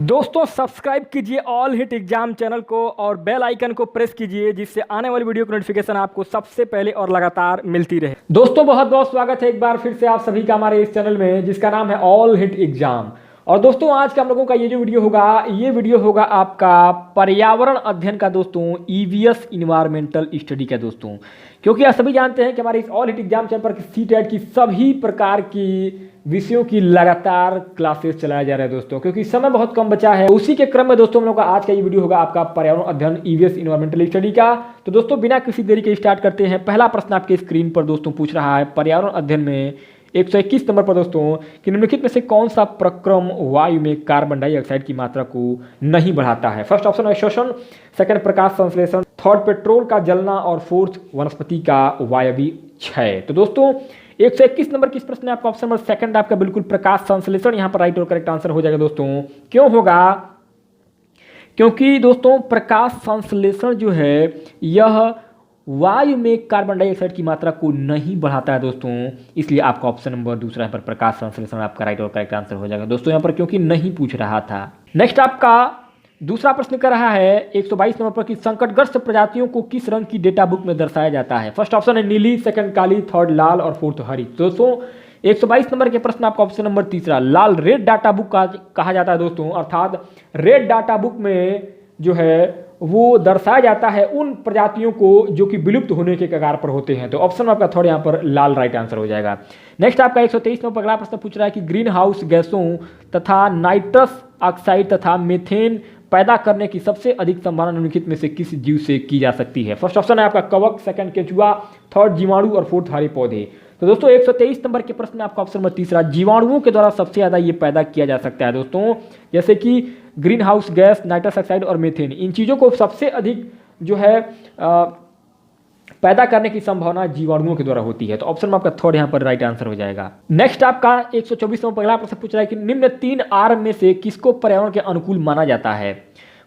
दोस्तों सब्सक्राइब कीजिए all hit exam channel को और बेल आइकन को प्रेस कीजिए जिससे आने वाली वीडियो की नोटिफिकेशन आपको सबसे पहले और लगातार मिलती रहे। दोस्तों बहुत बहुत स्वागत है एक बार फिर से आप सभी का हमारे इस चैनल में जिसका नाम है ऑल हिट एग्जाम। और दोस्तों आज का हम लोगों का ये जो वीडियो होगा आपका पर्यावरण अध्ययन का दोस्तों, ईवीएस इन्वायरमेंटल स्टडी का दोस्तों। क्योंकि आप सभी जानते हैं कि हमारे इस ऑल हिट एग्जाम चैनल पर सीटेट की सभी प्रकार की विषयों की लगातार क्लासेस चलाया जा रहा है दोस्तों, क्योंकि समय बहुत कम बचा है। उसी के क्रम में दोस्तों हम लोग का आज का ये वीडियो होगा आपका पर्यावरण अध्ययन ईवीएस इन्वायरमेंटल स्टडी का। तो दोस्तों बिना किसी देरी के स्टार्ट करते हैं। पहला प्रश्न आपके स्क्रीन पर दोस्तों पूछ रहा है पर्यावरण अध्ययन में 121 नंबर पर दोस्तों कि निम्नलिखित में से कौन सा प्रक्रम वायु में कार्बन डाइऑक्साइड की मात्रा को नहीं बढ़ाता है। फर्स्ट ऑप्शन है श्वसन, सेकंड प्रकाश संश्लेषण, थर्ड पेट्रोल का जलना और फोर्थ वनस्पति का वायवीय क्षय। तो दोस्तों 121 नंबर किस प्रश्न है आपका ऑप्शन नंबर सेकंड आपका बिल्कुल प्रकाश संश्लेषण यहाँ पर राइट और करेक्ट आंसर हो जाएगा दोस्तों। क्यों होगा? क्योंकि दोस्तों प्रकाश संश्लेषण जो है यह वायु में कार्बन डाइऑक्साइड की मात्रा को नहीं बढ़ाता है दोस्तों, इसलिए आपका ऑप्शन नंबर दूसरा यहाँ पर प्रकाश संश्लेषण आपका राइट और करेक्ट आंसर हो जाएगा दोस्तों यहाँ पर, क्योंकि नहीं पूछ रहा था। नेक्स्ट आपका दूसरा प्रश्न कर रहा है 122 नंबर पर कि संकटग्रस्त प्रजातियों को किस रंग की डेटा बुक में दर्शाया जाता है। फर्स्ट ऑप्शन है नीली, सेकंड काली, थर्ड लाल और फोर्थ हरी। दोस्तों 122 नंबर के प्रश्न आपका ऑप्शन नंबर तीसरा लाल रेड डाटा बुक कहा जाता है दोस्तों, अर्थात रेड डाटा बुक में जो है वो दर्शाया जाता है उन प्रजातियों को जो कि विलुप्त होने के कगार पर होते हैं। तो ऑप्शन आपका थर्ड यहाँ पर लाल राइट आंसर हो जाएगा। नेक्स्ट आपका 123 नंबर अगला प्रश्न पूछ रहा है कि ग्रीन हाउस गैसों तथा नाइट्रस ऑक्साइड तथा मीथेन पैदा करने की सबसे अधिक संभावना निम्नलिखित में से किस जीव से की जा सकती है। फर्स्ट ऑप्शन है आपका कवक, सेकंड केंचुआ, थर्ड जीवाणु और फोर्थ हरे पौधे। तो दोस्तों 123 नंबर के प्रश्न आपका ऑप्शन नंबर तीसरा जीवाणुओं के द्वारा सबसे ज्यादा ये पैदा किया जा सकता है दोस्तों, जैसे कि green house gas, nitrous oxide और मीथेन, इन चीजों को सबसे अधिक जो है पैदा करने की संभावना जीवाणुओं के द्वारा होती है। तो ऑप्शन में आपका थर्ड यहाँ पर राइट आंसर हो जाएगा। नेक्स्ट आपका 124 नंबर अगला प्रश्न पूछ रहा है कि निम्न 3 आर में से किसको पर्यावरण के अनुकूल माना जाता है।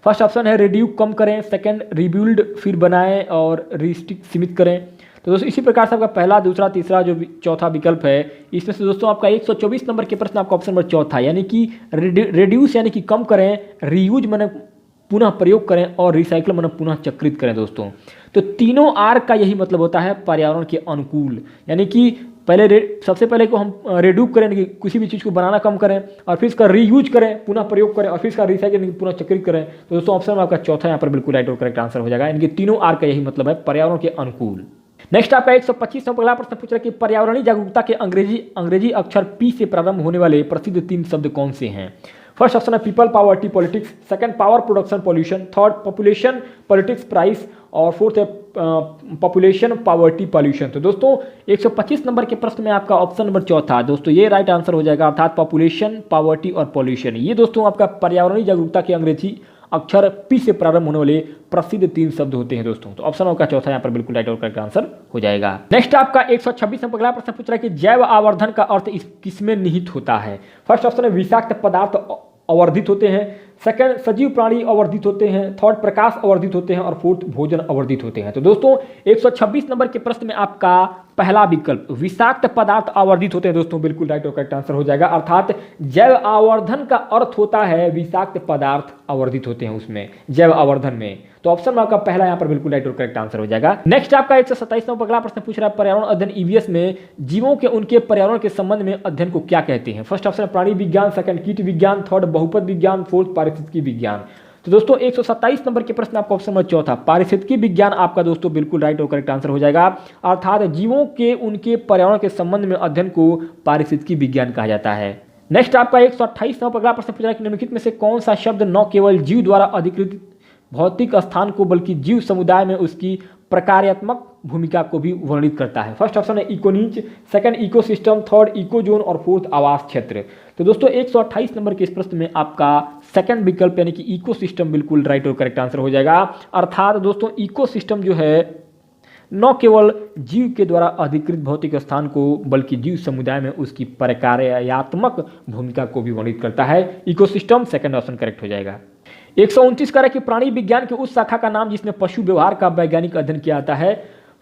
फर्स्ट ऑप्शन है रिड्यू कम करें, सेकंड रिबिल्ड फिर बनाएं और रिस्ट्रिक्ट सीमित करें। तो दोस्तों इसी प्रकार से आपका पहला, दूसरा, तीसरा जो चौथा विकल्प है इसमें से दोस्तों आपका 124 नंबर के प्रश्न आपका ऑप्शन नंबर चौथा यानी कि रिड्यूस यानी कि कम करें, रीयूज मैंने पुनः प्रयोग करें और रिसाइकल मैंने पुनः चक्रित करें दोस्तों। तो तीनों आर का यही मतलब होता है पर्यावरण के अनुकूल, यानी कि पहले सबसे पहले को हम रिड्यूस करें कि किसी भी चीज़ को बनाना कम करें और फिर इसका रीयूज करें, पुनः प्रयोग करें और फिर इसका रिसाइकल पुनः चक्रित करें। तो दोस्तों ऑप्शन में आपका चौथा यहाँ पर बिल्कुल राइट और करेक्ट आंसर हो जाएगा। इनके तीनों आर का यही मतलब है पर्यावरण के अनुकूल। नेक्स्ट आपका 125 नंबर अगला प्रश्न पूछ रहा है कि पर्यावरणीय जागरूकता के अंग्रेजी अक्षर पी से प्रारंभ होने वाले प्रसिद्ध 3 शब्द कौन से हैं। फर्स्ट ऑप्शन है people poverty politics, second power production pollution, third population politics price और फोर्थ है पॉपुलेशन पावर्टी पॉल्यूशन। तो दोस्तों 125 नंबर के प्रश्न में आपका ऑप्शन नंबर चौथा दोस्तों ये राइट आंसर हो जाएगा, अर्थात पॉपुलेशन पावर्टी और पॉल्यूशन। ये दोस्तों आपका पर्यावरणीय जागरूकता के अंग्रेजी अक्षर पी से प्रारंभ होने वाले प्रसिद्ध 3 शब्द होते हैं दोस्तों। तो ऑप्शन आपका चौथा यहाँ पर बिल्कुल राइट और करेक्ट आंसर हो जाएगा। नेक्स्ट आपका 126 नंबर अगला प्रश्न पूछ रहा है कि जैव आवर्धन का अर्थ किसमें निहित होता है। फर्स्ट ऑप्शन है विषाक्त पदार्थ अवर्धित होते हैं, सेकंड सजीव प्राणी अवर्धित होते हैं, थर्ड प्रकाश अवर्धित होते हैं और फोर्थ भोजन अवर्धित होते हैं। तो दोस्तों 126 नंबर के प्रश्न में आपका पहला विकल्प विषाक्त पदार्थ आवर्धित होते हैं दोस्तों, बिल्कुल राइट और करेक्ट आंसर हो जाएगा, अर्थात जैव आवर्धन का अर्थ होता है विषाक्त पदार्थ आवर्धित होते हैं उसमें जैव आवर्धन में। तो ऑप्शन में आपका पहला यहाँ पर बिल्कुल राइट और करेक्ट आंसर हो जाएगा। नेक्स्ट आपका 127 नंबर अगला प्रश्न पूछ रहा है पर्यावरण अध्ययन ईवीएस में जीवों के उनके पर्यावरण के संबंध में अध्ययन को क्या कहते हैं। फर्स्ट ऑप्शन प्राणी विज्ञान, सेकंड कीट विज्ञान, थर्ड बहुपद विज्ञान, फोर्थ पारिस्थितिकी विज्ञान। तो दोस्तों 127 नंबर के प्रश्न आपका ऑप्शन नंबर चौथा पारिस्थितिकी विज्ञान आपका दोस्तों बिल्कुल राइट और करेक्ट आंसर हो जाएगा, अर्थात जीवों के उनके पर्यावरण के संबंध में अध्ययन को पारिस्थितिकी विज्ञान कहा जाता है। नेक्स्ट आपका 128 नंबर अगला प्रश्न पूछ रहा है कि निम्नलिखित में से कौन सा शब्द न केवल जीव द्वारा अधिकृत भौतिक स्थान को बल्कि जीव समुदाय में उसकी प्रकार्यात्मक भूमिका को भी वर्णित करता है। फर्स्ट ऑप्शन है इकोनीच, सेकंड इकोसिस्टम, थर्ड इकोजोन और फोर्थ आवास क्षेत्र। तो दोस्तों 128 नंबर के इस प्रश्न में आपका सेकंड विकल्प यानी कि इकोसिस्टम बिल्कुल राइट और करेक्ट आंसर हो जाएगा, अर्थात दोस्तों इकोसिस्टम जो है न केवल जीव के द्वारा अधिकृत भौतिक स्थान को बल्कि जीव समुदाय में उसकी प्रकार्यात्मक भूमिका को भी वर्णित करता है। इकोसिस्टम सेकंड ऑप्शन करेक्ट हो जाएगा। 129 कह रहा है कि प्राणी विज्ञान की उस शाखा का नाम जिसमें पशु व्यवहार का वैज्ञानिक अध्ययन किया जाता है।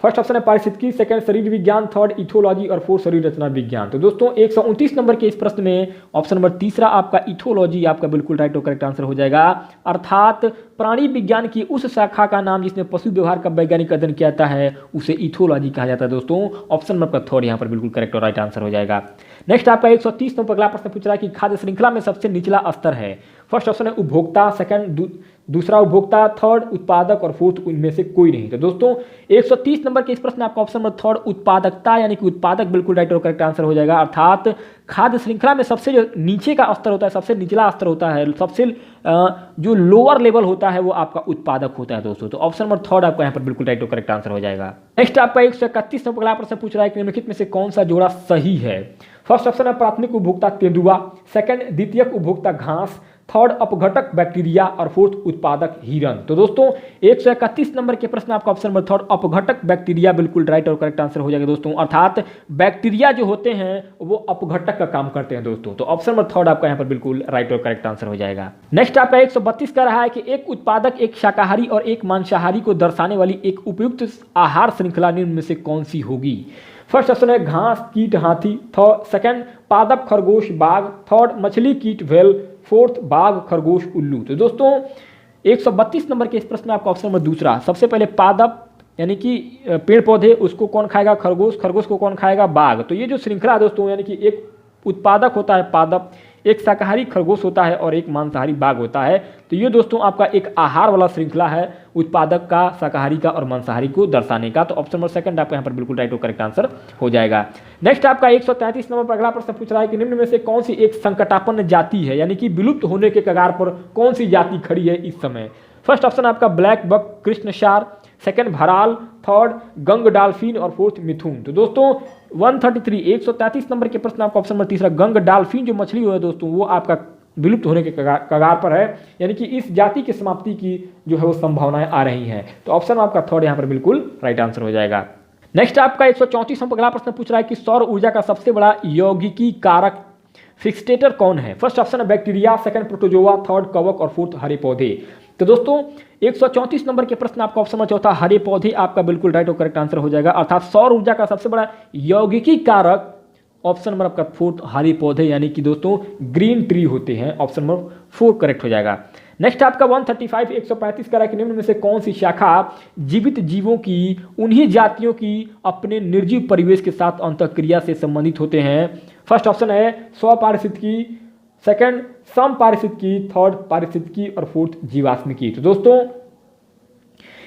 फर्स्ट ऑप्शन है पारिस्थितिकी, सेकंड शरीर विज्ञान, थर्ड इथोलॉजी और फोर्थ शरीर रचना विज्ञान। तो दोस्तों 129 नंबर के इस प्रश्न में ऑप्शन नंबर तीसरा आपका इथोलॉजी आपका बिल्कुल राइट और करेक्ट आंसर हो जाएगा, अर्थात प्राणी विज्ञान की उस शाखा का नाम जिसमें पशु व्यवहार का वैज्ञानिक अध्ययन किया जाता है उसे इथोलॉजी कहा जाता है दोस्तों। ऑप्शन नंबर थर्ड यहाँ पर बिल्कुल करेक्ट और राइट आंसर हो जाएगा। नेक्स्ट आपका 130 नंबर अगला प्रश्न पूछ रहा है कि खाद्य श्रृंखला में सबसे निचला स्तर है। फर्स्ट ऑप्शन है उपभोक्ता, सेकंड दूसरा उपभोक्ता, थर्ड उत्पादक और फोर्थ इनमें से कोई नहीं। तो दोस्तों 130 नंबर के इस प्रश्न में आपका ऑप्शन नंबर थर्ड उत्पादकता यानी कि उत्पादक बिल्कुल राइट और करेक्ट आंसर हो जाएगा, अर्थात खाद्य श्रृंखला में सबसे जो नीचे का स्तर होता है, सबसे निचला स्तर होता है, सबसे जो लोअर लेवल होता है वो आपका उत्पादक होता है दोस्तों। तो ऑप्शन नंबर थर्ड आपका यहाँ पर बिल्कुल राइट और करेक्ट आंसर हो जाएगा। नेक्स्ट आपका 131 नंबर अगला प्रश्न पूछ रहा है कि निम्नलिखित में से कौन सा जोड़ा सही है। फर्स्ट ऑप्शन है प्राथमिक उपभोक्ता तेंदुआ, सेकंड द्वितीयक उपभोक्ता घास, थर्ड अपघटक बैक्टीरिया और फोर्थ उत्पादक हिरन। तो दोस्तों 131 नंबर के प्रश्न आपका ऑप्शन नंबर थर्ड अपघटक बैक्टीरिया बिल्कुल राइट और करेक्ट आंसर हो जाएगा दोस्तों, अर्थात बैक्टीरिया जो होते हैं वो अपघटक का काम करते हैं दोस्तों। तो ऑप्शन नंबर थर्ड आपका यहाँ पर बिल्कुल राइट और करेक्ट आंसर हो जाएगा। नेक्स्ट आपका 132 कह रहा है कि एक उत्पादक एक शाकाहारी और एक मांसाहारी को दर्शाने वाली एक उपयुक्त आहार श्रृंखला निम्न में से कौन सी होगी। फर्स्ट ऑप्शन है घास, कीट, हाथी, सेकंड पादप, खरगोश, बाघ, थर्ड मछली, कीट, व्हेल, फोर्थ बाघ, खरगोश, उल्लू। तो दोस्तों 132 नंबर के इस प्रश्न में आपका ऑप्शन नंबर दूसरा, सबसे पहले पादप यानी कि पेड़ पौधे, उसको कौन खाएगा, खरगोश, खरगोश को कौन खाएगा, बाघ। तो ये जो श्रृंखला दोस्तों यानी कि एक उत्पादक होता है पादप, एक शाकाहारी खरगोश होता है और एक मांसाहारी बाघ होता है। तो ये दोस्तों आपका एक आहार वाला श्रृंखला है उत्पादक का, शाकाहारी का और मांसाहारी को दर्शाने का। तो ऑप्शन नंबर सेकंड आपका यहाँ पर बिल्कुल राइट और करेक्ट आंसर हो जाएगा। नेक्स्ट आपका 133 नंबर पर अगला प्रश्न पूछ रहा है कि निम्न में से कौन सी एक संकटापन्न जाति है, यानी कि विलुप्त होने के कगार पर कौन सी जाति खड़ी है इस समय। फर्स्ट ऑप्शन आपका black buck, Krishnasar, second भराल, third गंग डाल्फिन और फोर्थ मिथुन। तो दोस्तों 133 नंबर के प्रश्न आपका ऑप्शन नंबर तीसरा गंग डाल्फिन जो मछली है दोस्तों वो आपका विलुप्त होने के कगार पर है, यानी कि इस जाति की समाप्ति की जो है वो संभावनाएं आ रही हैं। तो ऑप्शन आपका थर्ड यहाँ पर बिल्कुल राइट आंसर हो जाएगा। नेक्स्ट आपका 134 नंबर अगला प्रश्न पूछ रहा है कि सौर ऊर्जा का सबसे बड़ा यौगिकी कारक फिक्सटेटर कौन है। फर्स्ट ऑप्शन है बैक्टीरिया, सेकंड प्रोटोजोआ, थर्ड कवक और फोर्थ हरे पौधे। तो दोस्तों 134 नंबर के प्रश्न आपका ऑप्शन नंबर चौथा हरे पौधे आपका बिल्कुल राइट और करेक्ट आंसर हो जाएगा, अर्थात सौर ऊर्जा का सबसे बड़ा यौगिकी कारक ऑप्शन नंबर आपका फोर्थ हरे पौधे यानी कि दोस्तों ग्रीन ट्री होते हैं। ऑप्शन नंबर 4 करेक्ट हो जाएगा। नेक्स्ट आपका 135 कह रहा है कि निम्न में से कौन सी शाखा जीवित जीवों की उन्हीं जातियों की अपने निर्जीव परिवेश के साथ अंतःक्रिया से संबंधित होते हैं। फर्स्ट ऑप्शन है स्वपारिस्थितिकी, सेकंड सम पारिस्थितिकी, थर्ड पारिस्थितिकी और फोर्थ जीवाश्मिकी। तो दोस्तों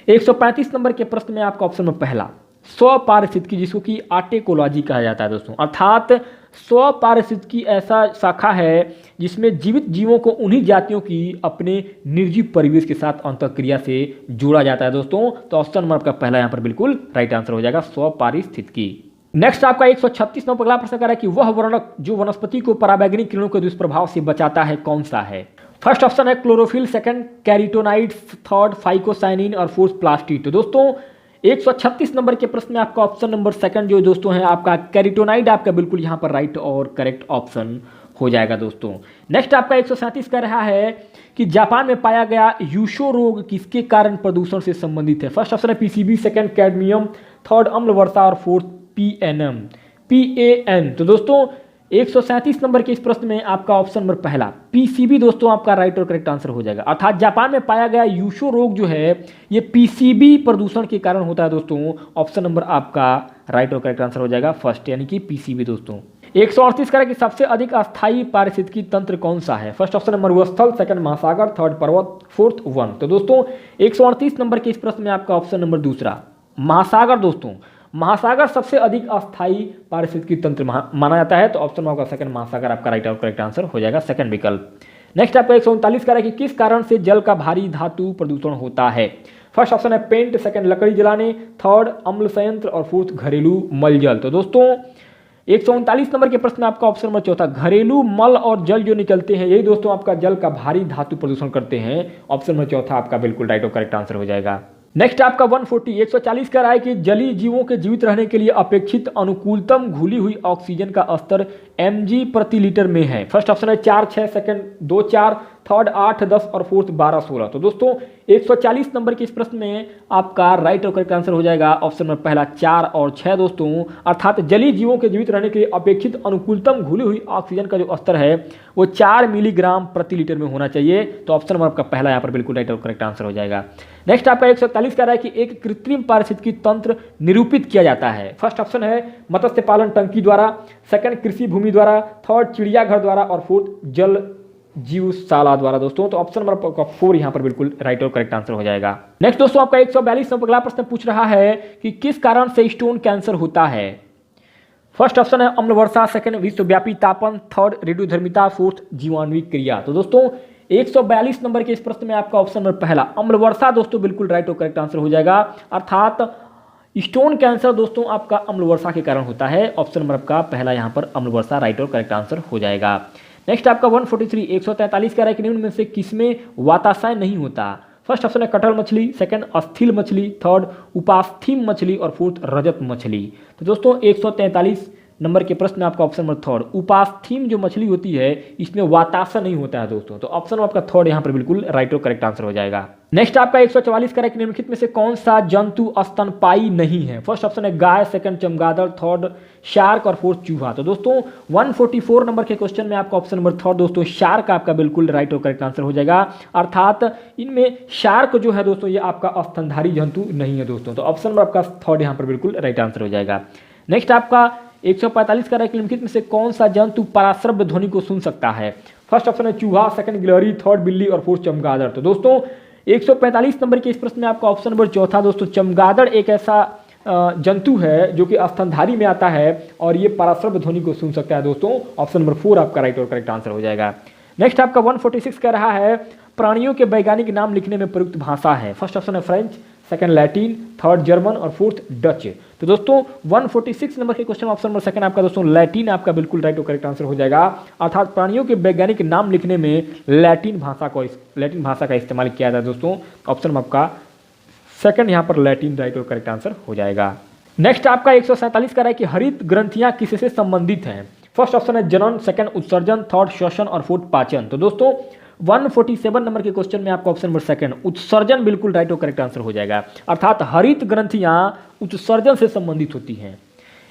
135 नंबर के प्रश्न में आपका ऑप्शन में पहला स्वपारिस्थितिकी जिसको कि आर्टेकोलॉजी कहा जाता है दोस्तों, अर्थात स्वपारिस्थितिकी ऐसा शाखा है जिसमें जीवित जीवों को उन्हीं जातियों की अपने निर्जीव परिवेश के साथ अंतःक्रिया से जोड़ा जाता है दोस्तों। तो ऑप्शन नंबर आपका पहला यहाँ पर बिल्कुल राइट आंसर हो जाएगा स्वपारिस्थितिकी। नेक्स्ट आपका 136 नंबर अगला प्रश्न कर रहा है कि वह वर्णक जो वनस्पति को पराबैंगनी किरणों के दुष्प्रभाव से बचाता है कौन सा है। फर्स्ट ऑप्शन है क्लोरोफिल, सेकंड कैरिटोनाइड्स, थर्ड फाइकोसाइनिन और फोर्थ प्लास्टिड। तो दोस्तों 136 नंबर के प्रश्न में आपका ऑप्शन नंबर सेकंड जो दोस्तों है आपका कैरिटोनाइड आपका बिल्कुल यहाँ पर राइट और करेक्ट ऑप्शन हो जाएगा दोस्तों। नेक्स्ट आपका 137 कह रहा है कि जापान में पाया गया यूशो रोग किसके कारण प्रदूषण से संबंधित है। फर्स्ट ऑप्शन है पीसीबी, सेकंड कैडमियम, थर्ड अम्ल वर्षा और फोर्थ PAN। तो दोस्तों 137 नंबर के इस प्रश्न में आपका ऑप्शन नंबर पहला पीसीबी दोस्तों आपका राइट और करेक्ट आंसर हो जाएगा, अर्थात जापान में पाया गया यूशो रोग जो है ये पीसीबी प्रदूषण के कारण होता है दोस्तों। ऑप्शन नंबर आपका राइट और करेक्ट आंसर हो जाएगा फर्स्ट यानी कि पीसीबी दोस्तों। 138 कह रहा है कि सबसे अधिक अस्थायी पारिस्थितिकी तंत्र कौन सा है। फर्स्ट ऑप्शन है मरुस्थल, सेकंड महासागर, थर्ड पर्वत, फोर्थ वन। तो दोस्तों 138 नंबर के इस प्रश्न में आपका ऑप्शन नंबर दूसरा महासागर दोस्तों, महासागर सबसे अधिक अस्थायी पारिस्थितिकी तंत्र माना जाता है। तो ऑप्शन आपका सेकंड महासागर आपका राइट और करेक्ट आंसर हो जाएगा सेकंड विकल्प। नेक्स्ट आपका 139 कह रहा है कि किस कारण से जल का भारी धातु प्रदूषण होता है। फर्स्ट ऑप्शन है पेंट, सेकंड लकड़ी जलाने, थर्ड अम्ल संयंत्र और फोर्थ घरेलू मलजल। तो दोस्तों 139 नंबर के प्रश्न में आपका ऑप्शन नंबर चौथा घरेलू मल और जल जो निकलते हैं यही दोस्तों आपका जल का भारी धातु प्रदूषण करते हैं। ऑप्शन नंबर चौथा आपका बिल्कुल राइट और करेक्ट आंसर हो जाएगा। नेक्स्ट आपका 140 कह रहा है कि जलीय जीवों के जीवित रहने के लिए अपेक्षित अनुकूलतम घुली हुई ऑक्सीजन का स्तर mg प्रति लीटर में है। फर्स्ट ऑप्शन है 4, 6, सेकंड 2, 4, थर्ड 8, 10 और फोर्थ 12, 16। तो दोस्तों 140 नंबर के इस प्रश्न में आपका राइट और करेक्ट आंसर हो जाएगा ऑप्शन में पहला 4 और 6 दोस्तों, अर्थात जलीय जीवों के जीवित रहने के लिए अपेक्षित अनुकूलतम घुली हुई ऑक्सीजन का जो स्तर है वो 4 मिलीग्राम प्रति लीटर में होना चाहिए। तो ऑप्शन नंबर आपका पहला यहाँ पर बिल्कुल राइट और करेक्ट आंसर हो जाएगा। नेक्स्ट आपका 141 कह रहा है कि एक कृत्रिम पारिस्थितिकी तंत्र निरूपित किया जाता है। फर्स्ट ऑप्शन है मत्स्य पालन टंकी द्वारा, सेकंड कृषि भूमि द्वारा, थर्ड चिड़ियाघर द्वारा और फोर्थ जल जीवशाला द्वारा दोस्तों। तो ऑप्शन नंबर 4 यहाँ पर बिल्कुल राइट और करेक्ट आंसर हो जाएगा। नेक्स्ट दोस्तों आपका 142 नंबर अगला प्रश्न पूछ रहा है कि किस कारण से स्टोन कैंसर होता है। फर्स्ट ऑप्शन है अम्ल वर्षा, सेकंड विश्वव्यापी तापन, थर्ड रेडियोधर्मिता, फोर्थ जीवाणुविक क्रिया। तो दोस्तों 142 नंबर के इस प्रश्न में आपका ऑप्शन नंबर पहला अम्ल वर्षा दोस्तों बिल्कुल राइट और करेक्ट आंसर हो जाएगा, अर्थात स्टोन कैंसर दोस्तों आपका अम्ल वर्षा के कारण होता है। ऑप्शन नंबर आपका पहला यहाँ पर अम्ल वर्षा राइट और करेक्ट आंसर हो जाएगा। नेक्स्ट आपका 143 कह रहा है कि निम्न में से किसमें वाताशय नहीं होता। फर्स्ट ऑप्शन है कटहल मछली, सेकंड अस्थिल मछली, थर्ड उपास्थीम मछली और फोर्थ रजत मछली। तो दोस्तों 143 नंबर के प्रश्न में आपका ऑप्शन नंबर थर्ड उपास्थीम जो मछली होती है इसमें वाताशय नहीं होता है दोस्तों। तो ऑप्शन आपका थर्ड यहाँ पर बिल्कुल राइट और करेक्ट आंसर हो जाएगा। नेक्स्ट आपका 144 कह रहा है कि निम्नलिखित में से कौन सा जंतु स्तनपायी नहीं है। फर्स्ट ऑप्शन है गाय, सेकंड चमगादड़, थर्ड शार्क और फोर्थ चूहा। तो दोस्तों 144 नंबर के क्वेश्चन में आपका ऑप्शन नंबर थर्ड दोस्तों शार्क आपका बिल्कुल राइट और करेक्ट आंसर हो जाएगा, अर्थात इनमें शार्क जो है दोस्तों ये आपका स्तनधारी जंतु नहीं है दोस्तों। तो ऑप्शन नंबर आपका थर्ड यहाँ पर बिल्कुल राइट आंसर हो जाएगा। नेक्स्ट आपका 145 कह रहा है कि निम्नलिखित में से कौन सा जंतु पराश्रव्य ध्वनि को सुन सकता है। फर्स्ट ऑप्शन है चूहा, सेकंड गिलहरी, थर्ड बिल्ली और फोर्थ चमगादड़। तो दोस्तों 145 नंबर के इस प्रश्न में आपका ऑप्शन नंबर चौथा दोस्तों चमगादड़ एक ऐसा जंतु है जो कि स्तनधारी में आता है और ये पराश्रव्य ध्वनि को सुन सकता है दोस्तों। ऑप्शन नंबर 4 आपका राइट और करेक्ट आंसर हो जाएगा। नेक्स्ट आपका 146 कह रहा है प्राणियों के वैज्ञानिक नाम लिखने में प्रयुक्त भाषा है। फर्स्ट ऑप्शन है French, second Latin, third German और फोर्थ डच। तो दोस्तों 146 नंबर के क्वेश्चन ऑप्शन नंबर सेकंड आपका दोस्तों लैटिन आपका बिल्कुल राइट और करेक्ट आंसर हो जाएगा, अर्थात प्राणियों के वैज्ञानिक नाम लिखने में लैटिन भाषा का इस्तेमाल किया जाता है दोस्तों। ऑप्शन आपका सेकंड यहाँ पर लैटिन राइट और करेक्ट आंसर हो जाएगा। नेक्स्ट आपका 147 कह रहा है कि हरित ग्रंथियां किससे संबंधित हैं। फर्स्ट ऑप्शन है जनन, सेकंड उत्सर्जन, थर्ड श्वसन और फोर्थ पाचन। तो दोस्तों 147 नंबर के क्वेश्चन में आपका ऑप्शन नंबर सेकंड उत्सर्जन बिल्कुल राइट और करेक्ट आंसर हो जाएगा, अर्थात हरित ग्रंथियां उत्सर्जन से संबंधित होती हैं।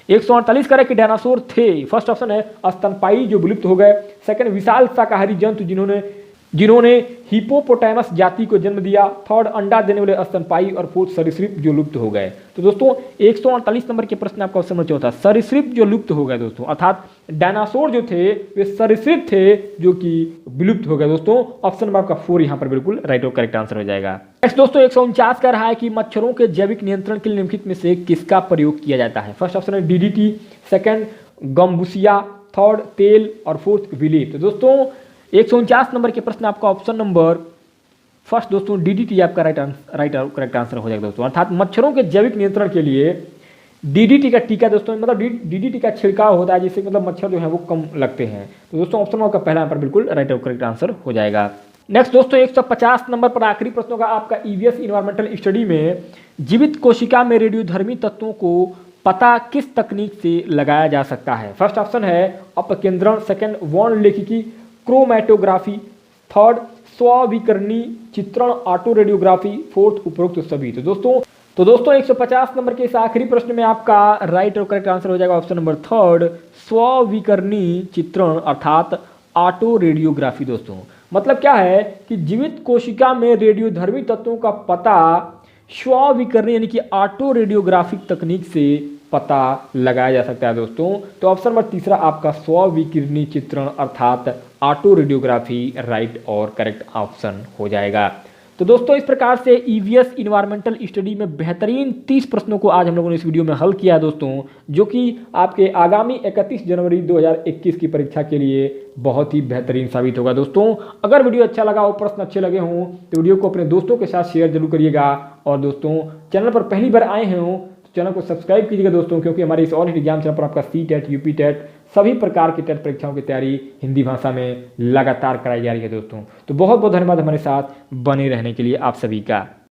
148 कह रहा है कि डायनासोर थे। फर्स्ट ऑप्शन है स्तनपायी जो विलुप्त हो गए, सेकंड विशाल शाकाहारी जंतु जिन्होंने हिपोपोटामस जाति को जन्म दिया, थर्ड अंडा देने वाले स्तनपायी और फोर्थ सरीसृप जो लुप्त हो गए। तो दोस्तों 148 नंबर के प्रश्न आपका ऑप्शन नंबर चौथा सरीसृप जो लुप्त हो गए दोस्तों, अर्थात डायनासोर जो थे वे सरीसृप थे जो कि विलुप्त हो गए दोस्तों। ऑप्शन नंबर आपका 4 यहाँ पर बिल्कुल राइट और करेक्ट आंसर हो जाएगा। नेक्स्ट दोस्तों 149 कह रहा है कि मच्छरों के जैविक नियंत्रण के लिए निम्नलिखित में से किसका प्रयोग किया जाता है। फर्स्ट ऑप्शन है DDT, सेकंड गम्बुसिया, थर्ड तेल और फोर्थ विलेप। तो दोस्तों 149 नंबर के प्रश्न आपका ऑप्शन नंबर फर्स्ट दोस्तों DDT आपका राइट और करेक्ट आंसर हो जाएगा दोस्तों, अर्थात मच्छरों के जैविक नियंत्रण के लिए DDT का टीका दोस्तों मतलब DDT का छिड़काव होता है जिससे मतलब मच्छर जो है वो कम लगते हैं। तो दोस्तों ऑप्शन आपका पहला यहाँ पर बिल्कुल राइट और करेक्ट आंसर हो जाएगा। नेक्स्ट दोस्तों 150 नंबर पर आखिरी प्रश्नों का आपका EVS इन्वायरमेंटल स्टडी में जीवित कोशिका में रेडियोधर्मी तत्वों को पता किस तकनीक से लगाया जा सकता है। फर्स्ट ऑप्शन है अपकेंद्रण, सेकंड वर्णलेखिकी क्रोमैटोग्राफी, थर्ड स्विकर्णी चित्रण ऑटो रेडियोग्राफी, फोर्थ उपरोक्त सभी। तो दोस्तों 150 नंबर के इस आखिरी प्रश्न में आपका राइट और करेक्ट आंसर हो जाएगा ऑप्शन नंबर थर्ड स्विकर्णी चित्रण अर्थात ऑटो रेडियोग्राफी। दोस्तों मतलब क्या है कि जीवित कोशिका में रेडियोधर्मी तत्वों का पता स्विकर्णी यानी कि ऑटो रेडियोग्राफिक तकनीक से पता लगाया जा सकता है दोस्तों। तो ऑप्शन नंबर तीसरा आपका स्विकर्णी चित्रण अर्थात ऑटो रेडियोग्राफी राइट और करेक्ट ऑप्शन हो जाएगा। तो दोस्तों इस प्रकार से EVS इन्वायरमेंटल स्टडी में बेहतरीन 30 प्रश्नों को आज हम लोगों ने इस वीडियो में हल किया दोस्तों, जो कि आपके आगामी 31 जनवरी 2021 की परीक्षा के लिए बहुत ही बेहतरीन साबित होगा दोस्तों। अगर वीडियो अच्छा लगा हो, प्रश्न अच्छे लगे हों तो वीडियो को अपने दोस्तों के साथ शेयर जरूर करिएगा, और दोस्तों चैनल पर पहली बार आए हों तो चैनल को सब्सक्राइब कीजिएगा दोस्तों, क्योंकि हमारे इस ऑल एग्जाम चैनल पर आपका CTET, UPTET सभी प्रकार की टेट परीक्षाओं की तैयारी हिंदी भाषा में लगातार कराई जा रही है दोस्तों। तो बहुत बहुत धन्यवाद हमारे साथ बने रहने के लिए आप सभी का।